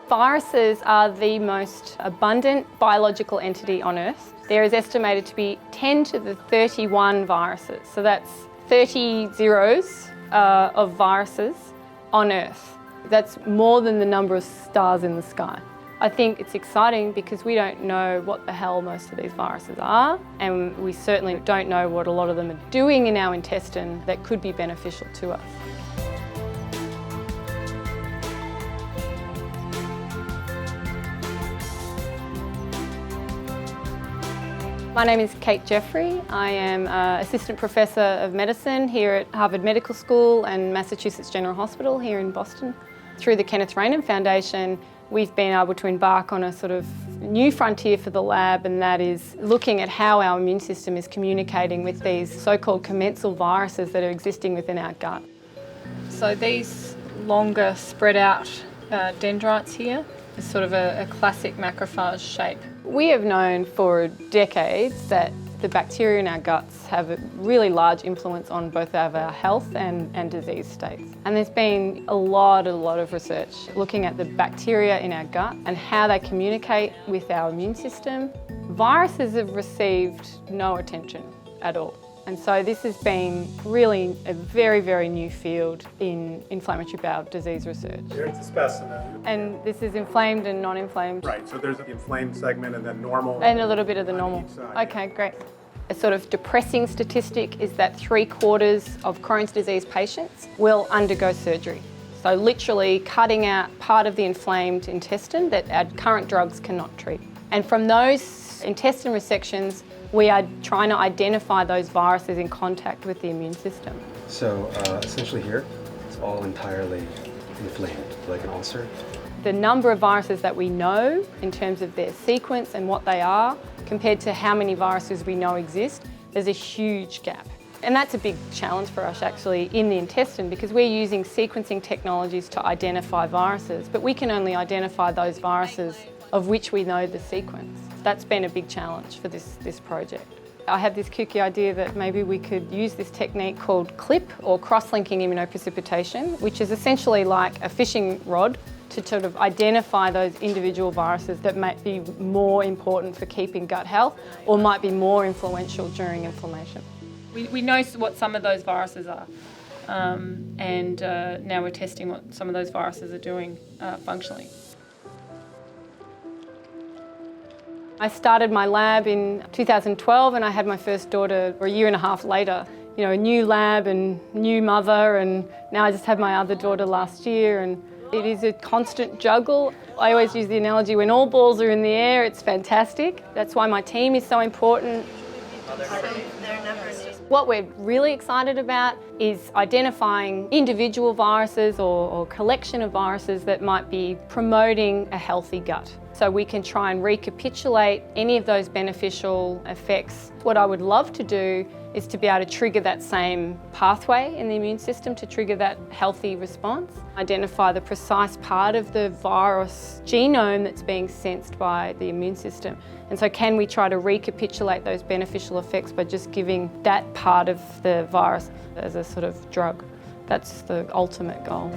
Viruses are the most abundant biological entity on Earth. There is estimated to be 10 to the 31 viruses, so that's 30 zeros of viruses on Earth. That's more than the number of stars in the sky. I think it's exciting because we don't know what the hell most of these viruses are, and we certainly don't know what a lot of them are doing in our intestine that could be beneficial to us. My name is Kate Jeffrey. I am Assistant Professor of Medicine here at Harvard Medical School and Massachusetts General Hospital here in Boston. Through the Kenneth Rainham Foundation, we've been able to embark on a sort of new frontier for the lab, and that is looking at how our immune system is communicating with these so-called commensal viruses that are existing within our gut. So these longer spread out dendrites here is sort of a classic macrophage shape. We have known for decades that the bacteria in our guts have a really large influence on both of our health and disease states. And there's been a lot of research looking at the bacteria in our gut and how they communicate with our immune system. Viruses have received no attention at all. And so this has been really a very new field in inflammatory bowel disease research. Here's the specimen. And this is inflamed and non-inflamed. Right, so there's the inflamed segment and then normal. And a little bit of the normal. Okay, great. A sort of depressing statistic is that 3/4 of Crohn's disease patients will undergo surgery. So literally cutting out part of the inflamed intestine that our current drugs cannot treat. And from those intestine resections, we are trying to identify those viruses in contact with the immune system. So essentially here, it's all entirely inflamed, like an ulcer. The number of viruses that we know in terms of their sequence and what they are, compared to how many viruses we know exist, there's a huge gap. And that's a big challenge for us actually in the intestine, because we're using sequencing technologies to identify viruses, but we can only identify those viruses of which we know the sequence. That's been a big challenge for this project. I had this kooky idea that maybe we could use this technique called CLIP, or cross-linking immunoprecipitation, which is essentially like a fishing rod to sort of identify those individual viruses that might be more important for keeping gut health or might be more influential during inflammation. We know what some of those viruses are, and now we're testing what some of those viruses are doing functionally. I started my lab in 2012 and I had my first daughter a year and a half later. You know, a new lab and new mother, and now I just had my other daughter last year, and it is a constant juggle. I always use the analogy, when all balls are in the air, it's fantastic. That's why my team is so important. What we're really excited about is identifying individual viruses or collection of viruses that might be promoting a healthy gut. So we can try and recapitulate any of those beneficial effects. What I would love to do is to be able to trigger that same pathway in the immune system to trigger that healthy response. Identify the precise part of the virus genome that's being sensed by the immune system. And so can we try to recapitulate those beneficial effects by just giving that part of the virus as a sort of drug? That's the ultimate goal.